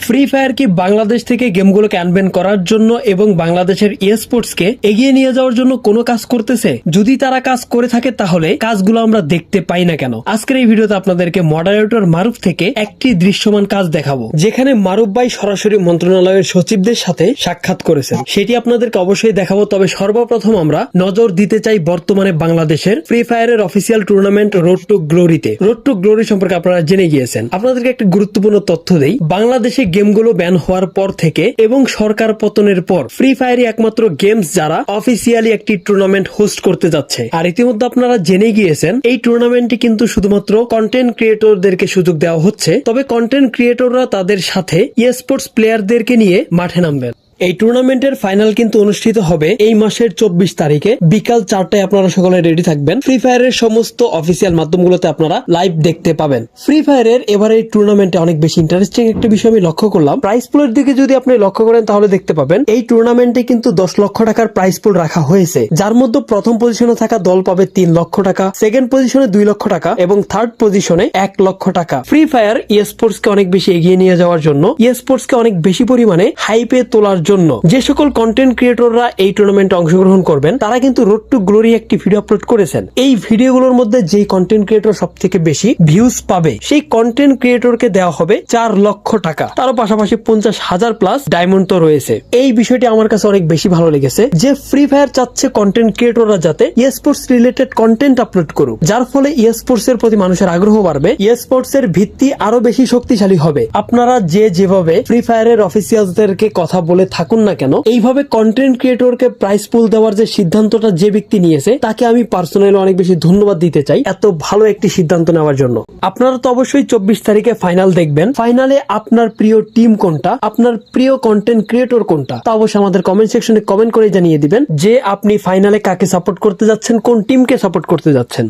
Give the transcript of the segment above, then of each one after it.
Free fire কি বাংলাদেশ থেকে গেমগুলোকে unban করার জন্য এবং বাংলাদেশের স্পোর্টসকে এগিয়ে নিয়ে যাওয়ার জন্য কোনো কাজ করতেছে? যদি তারা কাজ করে থাকে তাহলে কাজগুলো আমরা দেখতে পাই না কেন? আজকের এই ভিডিওতে আপনাদেরকে মডারেটর মারুফ থেকে একটি দৃশ্যমান কাজ দেখাবো, যেখানে মারুফ ভাই সরাসরি মন্ত্রণালয়ের সচিবদের সাথে সাক্ষাৎ করেছেন। সেটি আপনাদেরকে অবশ্যই দেখাবো। তবে সর্বপ্রথম আমরা নজর দিতে চাই বর্তমানে বাংলাদেশের ফ্রি ফায়ারের অফিসিয়াল টুর্নামেন্ট রোড টু গ্লোরিতে। রোড টু গ্লোরি সম্পর্কে আপনারা জেনে গিয়েছেন। আপনাদেরকে একটি গুরুত্বপূর্ণ তথ্য দেই। বাংলাদেশে গেমগুলো ব্যান হওয়ার পর থেকে এবং সরকার পতনের পর ফ্রি ফায়ারই একমাত্র গেমস যারা অফিসিয়ালি একটি টুর্নামেন্ট হোস্ট করতে যাচ্ছে। আর ইতিমধ্যে আপনারা জেনে গিয়েছেন এই টুর্নামেন্টটি কিন্তু শুধুমাত্র কন্টেন্ট ক্রিয়েটরদেরকে সুযোগ দেওয়া হচ্ছে। তবে কন্টেন্ট ক্রিয়েটররা তাদের সাথে স্পোর্টস প্লেয়ারদেরকে নিয়ে মাঠে নামবেন। এই টুর্নামেন্টের ফাইনাল কিন্তু অনুষ্ঠিত হবে এই মাসের 24 তারিখে বিকাল 4টায়। আপনারা সকলে রেডি থাকবেন। ফ্রি ফায়ারের সমস্ত অফিসিয়াল মাধ্যমগুলোতে আপনারা লাইভ দেখতে পাবেন। ফ্রি ফায়ারের এবার এই টুর্নামেন্টে অনেক বেশি ইন্টারেস্টিং একটা বিষয় আমি লক্ষ্য করলাম। প্রাইস পুলের দিকে যদি আপনি লক্ষ্য করেন তাহলে দেখতে পাবেন এই টুর্নামেন্টে কিন্তু 10 লক্ষ টাকার প্রাইস পুল রাখা হয়েছে, যার মধ্যে প্রথম পজিশনে থাকা দল পাবে 3 লক্ষ টাকা, সেকেন্ড পজিশনে 2 লক্ষ টাকা এবং থার্ড পজিশনে 1 লক্ষ টাকা। ফ্রি ফায়ার স্পোর্টস কে অনেক বেশি এগিয়ে নিয়ে যাওয়ার জন্য, স্পোর্টস কে অনেক বেশি পরিমাণে হাইপে তোলার জন্য যে সকল কন্টেন্ট ক্রিয়েটররা এই টুর্নামেন্টে অংশগ্রহণ করবেন তারা কিন্তু রোড টু গ্লোরি একটি ভিডিও আপলোড করেছেন। এই ভিডিওগুলোর মধ্যে যেই কন্টেন্ট ক্রিয়েটর সব থেকে বেশি ভিউজ পাবে সেই কন্টেন্ট ক্রিয়েটরকে দেওয়া হবে 4 লক্ষ টাকা। তারও পাশাপাশি 50,000 প্লাস ডায়মন্ড তো রয়েছে। এই বিষয়টি আমার কাছে অনেক বেশি ভালো লেগেছে যে ফ্রি ফায়ার চাচ্ছে কন্টেন্ট ক্রিয়েটররা যাতে স্পোর্টস রিলেটেড কন্টেন্ট আপলোড করুক, যার ফলে স্পোর্টস এর প্রতি মানুষের আগ্রহ বাড়বে, স্পোর্টস এর ভিত্তি আরো বেশি শক্তিশালী হবে। আপনারা যেভাবে ফ্রি ফায়ারের অফিসিয়ালদেরকে কথা বলে থাকুন না কেন, এইভাবে কন্টেন্ট ক্রিয়েটরকে প্রাইস পুল দেওয়ার যে সিদ্ধান্তটা যে ব্যক্তি নিয়েছে তাকে আমি পার্সোনালি অনেক বেশি ধন্যবাদ দিতে চাই এত ভালো একটি সিদ্ধান্ত নেওয়ার জন্য। আপনারা তো অবশ্যই 24 তারিখে ফাইনাল দেখবেন। ফাইনালে আপনার প্রিয় টিম কোনটা, আপনার প্রিয় কন্টেন্ট ক্রিয়েটর কোনটা, তা অবশ্যই আমাদের কমেন্ট সেকশনে কমেন্ট করে জানিয়ে দিবেন যে আপনি ফাইনালে কাকে সাপোর্ট করতে যাচ্ছেন, কোন টিমকে সাপোর্ট করতে যাচ্ছেন।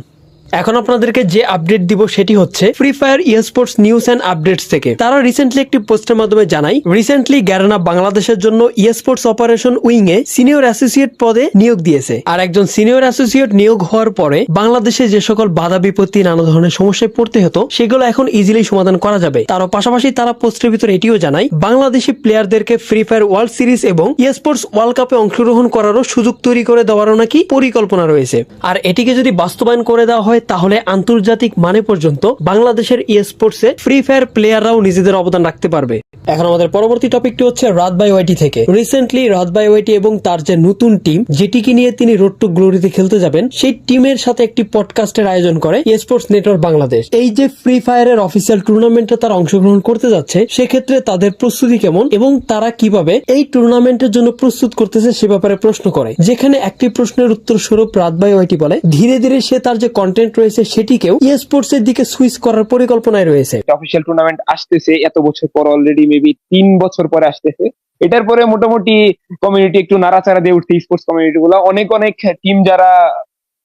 এখন আপনাদেরকে যে আপডেট দিব সেটি হচ্ছে Free Fire sports news and updates থেকে। তারা রিসেন্টলি একটি পোস্টের মাধ্যমে জানায় রিসেন্টলি গ্যারেনা বাংলাদেশের জন্য sports operation wing a senior associate পদে নিয়োগ দিয়েছে। আর একজন সিনিয়র অ্যাসোসিয়েট নিয়োগ হওয়ার পরে বাংলাদেশে যে সকল বাধা বিপত্তি নানা ধরনের সমস্যায় পড়তে হতো সেগুলো এখন ইজিলি সমাধান করা যাবে। তারও পাশাপাশি তারা পোস্টের ভিতরে এটিও জানায় বাংলাদেশি প্লেয়ারদেরকে ফ্রি ফায়ার ওয়ার্ল্ড সিরিজ এবং স্পোর্টস ওয়ার্ল্ড কাপে অংশগ্রহণ করারও সুযোগ তৈরি করে দেওয়ারও নাকি পরিকল্পনা রয়েছে। আর এটিকে যদি বাস্তবায়ন করে দেওয়া হয় তাহলে আন্তর্জাতিক মানে পর্যন্ত বাংলাদেশের স্পোর্টসে ফ্রি ফায়ার প্লেয়াররাও নিজেদের অবদান রাখতে পারবে। এখন আমাদের পরবর্তী টপিকটি হচ্ছে রাত বাই ওয়াইটি থেকে। রিসেন্টলি রাত বাই ওয়াইটি এবং তার যে নতুন টিম যেটিকে নিয়ে তিনি রোড টু গ্লোরিতে খেলতে যাবেন সেই টিমের সাথে একটি পডকাস্টের আয়োজন করে স্পোর্টস নেটওয়ার্ক বাংলাদেশ। এই যে ফ্রি ফায়ারের অফিসিয়াল টুর্নামেন্টে তারা অংশগ্রহণ করতে যাচ্ছে সেক্ষেত্রে তাদের প্রস্তুতি কেমন এবং তারা কিভাবে এই টুর্নামেন্টের জন্য প্রস্তুত করতেছে সে ব্যাপারে প্রশ্ন করে, যেখানে একটি প্রশ্নের উত্তর স্বরূপ রাত বাই ওয়াইটি বলে ধীরে ধীরে সে তার যে কন্টেন্ট রয়েছে সেটিকেও স্পোর্টস এর দিকে সুইচ করার পরিকল্পনায় রয়েছে। অফিসিয়াল টুর্নামেন্ট আসতেছে এত বছর পর, অলরেডি মেবি 3 বছর পরে আসতেছে। এটার পরে মোটামুটি কমিউনিটি একটু নাড়াচাড়া দিয়ে উঠছে। স্পোর্টস কমিউনিটি গুলো অনেক টিম যারা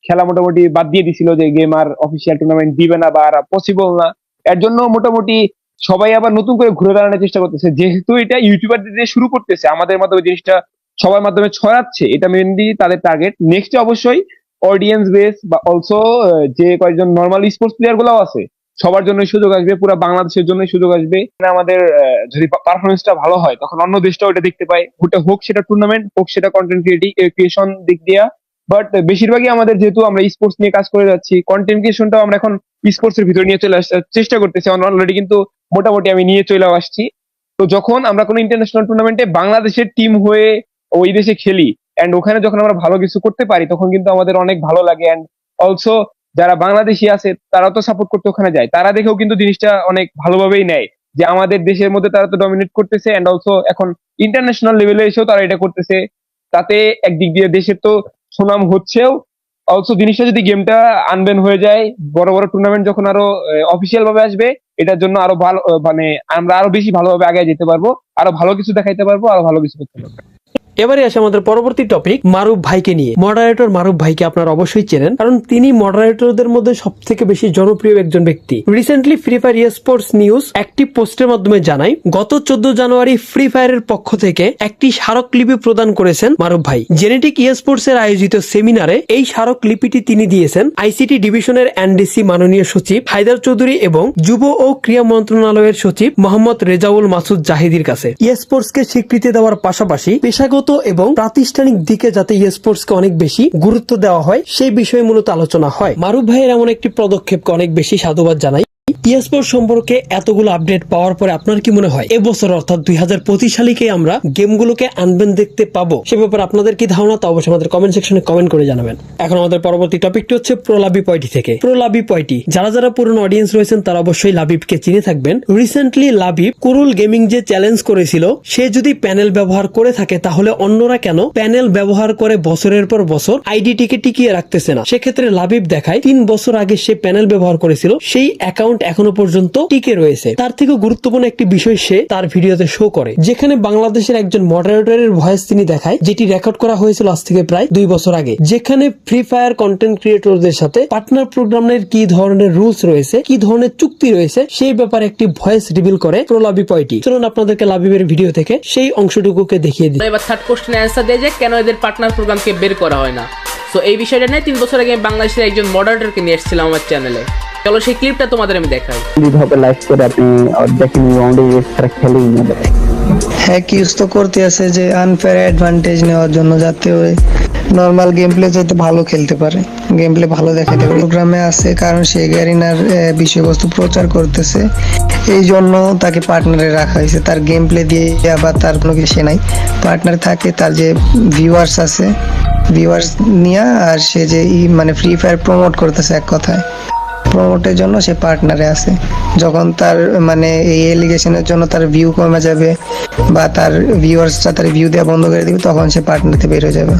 খেলা মোটামুটি বাদ দিয়ে দিছিল যে গেম আর অফিসিয়াল টুর্নামেন্ট দিবে না বা আর পসিবল না, এর জন্য মোটামুটি সবাই আবার নতুন করে ঘুরে দাঁড়ানোর চেষ্টা করতেছে। যেহেতু এটা ইউটিউবারদের দিয়ে শুরু করতেছে, আমাদের মাধ্যমে জিনিসটা সবার মাধ্যমে ছড়াচ্ছে, এটা মেনলি তাদের টার্গেট। নেক্সট অবশ্যই অডিয়েন্স বেস বা অলসো যে কয়েকজন নর্মাল স্পোর্টস প্লেয়ার গুলাও আছে সবার জন্য সুযোগ আসবে, পুরো বাংলাদেশের জন্য সুযোগ আসবে। আমাদের যদি পারফরমেন্সটা ভালো হয় তখন অন্য দেশটাও এটা দেখতে পায়, ওটা হোক সেটা টুর্নামেন্ট, হোক সেটা কন্টেন্ট ক্রিয়েশন দিক দিয়া। বাট বেশিরভাগই আমাদের যেহেতু আমরা স্পোর্টস নিয়ে কাজ করে যাচ্ছি, কন্টেন্ট ক্রিয়েশনটাও আমরা এখন স্পোর্টস এর ভিতরে নিয়ে চলে আসার চেষ্টা করতেছি। অলরেডি কিন্তু মোটামুটি আমি নিয়ে চলে আসছি। তো যখন আমরা কোনো ইন্টারন্যাশনাল টুর্নামেন্টে বাংলাদেশের টিম হয়ে ওই দেশে খেলি এন্ড ওখানে যখন আমরা ভালো কিছু করতে পারি তখন কিন্তু আমাদের অনেক ভালো লাগে। এন্ড অলসো যারা বাংলাদেশি আছে তারাও তো সাপোর্ট করতে ওখানে যায়, তারা দেখেও কিন্তু জিনিসটা অনেক ভালোভাবেই নেয় যে আমাদের দেশের মধ্যে তারা তো ডমিনেট করতেছে এন্ড অলসো এখন ইন্টারন্যাশনাল লেভেলে এসেও তারা এটা করতেছে। তাতে একদিক দিয়ে দেশের তো সুনাম হচ্ছেও, অলসো জিনিসটা যদি গেমটা আনব্যান হয়ে যায়, বড় বড় টুর্নামেন্ট যখন আরো অফিসিয়াল ভাবে আসবে এটার জন্য আরো ভালো মানে আমরা আরো বেশি ভালোভাবে আগে যেতে পারবো, আরো ভালো কিছু দেখাইতে পারবো, আরো ভালো কিছু করতে পারবো। এবারে আসে আমাদের পরবর্তী টপিক মারুফ ভাইকে নিয়ে। মডারেটর মারুফ ভাইকে আপনারা অবশ্যই চেনেন, কারণ তিনি মডারেটরদের মধ্যে সব থেকে বেশি জনপ্রিয় একজন ব্যক্তি। Recently free Fire sports news একটি পোস্টের মাধ্যমে জানায়, গত 14 জানুয়ারি ফ্রি ফায়ারের পক্ষ থেকে একটি স্মারকলিপি প্রদান করেছেন মারুফ ভাই। জেনেটিক স্পোর্টস এর আয়োজিত সেমিনারে এই স্মারকলিপিটি তিনি দিয়েছেন আইসিটি ডিভিশনের এনডিসি মাননীয় সচিব হায়দার চৌধুরী এবং যুব ও ক্রীড়া মন্ত্রণালয়ের সচিব মোহাম্মদ রেজাউল মাসুদ জাহিদির কাছে। স্পোর্টস কে স্বীকৃতি দেওয়ার পাশাপাশি পেশাগত এবং প্রাতিষ্ঠানিক দিকে যাতে স্পোর্টস কে অনেক বেশি গুরুত্ব দেওয়া হয় সেই বিষয়ে মূলত আলোচনা হয়। মারুফ ভাইয়ের এমন একটি পদক্ষেপকে অনেক বেশি সাধুবাদ জানাই। স্পোর্টস সম্পর্কে এতগুলো আপডেট পাওয়ার পরে আপনার কি মনে হয় এবছর অর্থাৎ 2025 সালেই আমরা গেমগুলোকে আনবেন দেখতে পাবো? সে ব্যাপারে আপনাদের কি ধারণা তা অবশ্যই আমাদের কমেন্ট সেকশনে কমেন্ট করে জানাবেন। এখন আমাদের পরবর্তী টপিকটি হচ্ছে প্রো লাবিব পয়েটি থেকে। প্রো লাবিব পয়েটি, যারা পুরনো অডিয়েন্স রয়েছেন তারা অবশ্যই লাবিবকে চিনে থাকবেন। রিসেন্টলি লাবিব কুরুল গেমিং যে চ্যালেঞ্জ করেছিল, সে যদি প্যানেল ব্যবহার করে থাকে তাহলে অন্যরা কেন প্যানেল ব্যবহার করে বছরের পর বছর আইডিটিকে টিকিয়ে রাখতেছে না? সেক্ষেত্রে লাবিব দেখায় 3 বছর আগে সে প্যানেল ব্যবহার করেছিল, সেই অ্যাকাউন্ট এখনো পর্যন্ত টিকে রয়েছে। তার থেকে গুরুত্বপূর্ণ একটি বিষয় সে তার ভিডিওতে শো করে, যেখানে বাংলাদেশের একজন মডারেটরের ভয়েস তিনি দেখায়, যেটি রেকর্ড করা হয়েছিল আজ থেকে প্রায় 2 বছর আগে, যেখানে ফ্রি ফায়ার কন্টেন্ট ক্রিয়েটরদের সাথে পার্টনার প্রোগ্রামের কি ধরনের রুলস রয়েছে, কি ধরনের চুক্তি রয়েছে সেই ব্যাপারে একটি ভয়েস রিভিল করে প্রো লাবিব পয়েটি। চলুন আপনাদেরকে লাবিবের ভিডিও থেকে সেই অংশটুকুকে দেখিয়ে দিই। এবার থার্ড কোশ্চেন অ্যান্সার দেয় যে কেন এদের পার্টনার প্রোগ্রামকে বের করা হয় না। সো এই বিষয়টা নিয়ে 3 বছর আগে আমি বাংলাদেশের একজন মডারেটরকে নিয়ে এসেছিলাম আমার চ্যানেলে। চলো সেই ক্লিপটা তোমাদের আমি দেখাই। ভাবে লাইভ করে আপনি দেখেন ওয়ানডে ছাড়া খেলেই না। হ্যাক ইউজ তো করতে আছে যে আনফেয়ার অ্যাডভান্টেজ নেওয়ার জন্য, যাতে ওই নর্মাল গেম প্লে যাতে ভালো খেলতে পারে, গেম প্লে ভালো দেখাতে পারে। প্রোগ্রামে আছে কারণ সে গ্যারিনার বিষয়বস্তু প্রচার করতেছে, এই জন্য তাকে পার্টনারে রাখা হয়েছে। তার গেম প্লে দিয়ে বা তার কোনো কিছু নাই, পার্টনার থাকে তার যে ভিউয়ার্স আছে, ভিউয়ার্স নিয়ে, আর সে যে মানে ফ্রি ফায়ার প্রমোট করতেছে, এক কথায় প্রমোটের জন্য সে পার্টনারে আছে। যখন তার মানে এই এলিগেশনের জন্য তার ভিউ কমে যাবে বা তার ভিউয়ার্সরা তার ভিউ দেওয়া বন্ধ করে দিবে, তখন সে পার্টনারতে বের হয়ে যাবে।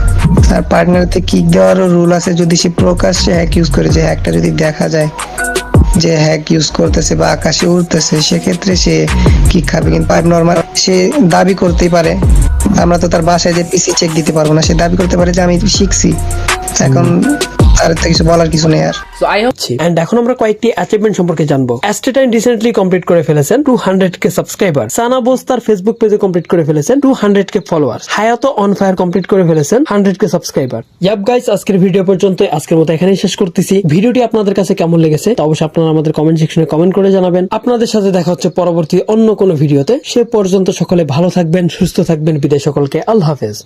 আর পার্টনারতে কিক দেওয়ারও রুল আছে, যদি সে প্রকাশ্যে হ্যাক ইউজ করে, যে হ্যাকটা যদি দেখা যায় যে হ্যাক ইউজ করতেছে বা আকাশে উড়তেছে, সেক্ষেত্রে সে কিক খাবে। কিন্তু নর্মাল সে দাবি করতেই পারে, আমরা তো তার বাসায় যে পিসি চেক দিতে পারবো না, সে দাবি করতে পারে যে আমি শিখছি, এখন তার তো কিছু বলার কিছু নেই আর। সো আই হোপ এন্ড এখন আমরা কয়েকটি অ্যাচিভমেন্ট সম্পর্কে জানবো। অ্যাস্টেটাইন রিসেন্টলি কমপ্লিট করে ফেলেছেন 200k সাবস্ক্রাইবার। সানা বোস তার ফেসবুক পেজে কমপ্লিট করে ফেলেছেন 200k followers. Hayato on fire complete করে ফেলেছেন 100k সাবস্ক্রাইবার। ইয়াপ গাইস, আজকের ভিডিও পর্যন্ত, আজকের মতো এখানেই শেষ করতেছি। ভিডিওটি আপনাদের কাছে কেমন লেগেছে তা অবশ্যই আপনারা আমাদের কমেন্ট সেকশনে কমেন্ট করে জানাবেন। আপনাদের সাথে দেখা হচ্ছে পরবর্তী অন্য কোনো ভিডিওতে। সে পর্যন্ত সকলে ভালো থাকবেন, সুস্থ থাকবেন। বিদায় সকলকে, আল্লাহ হাফেজ।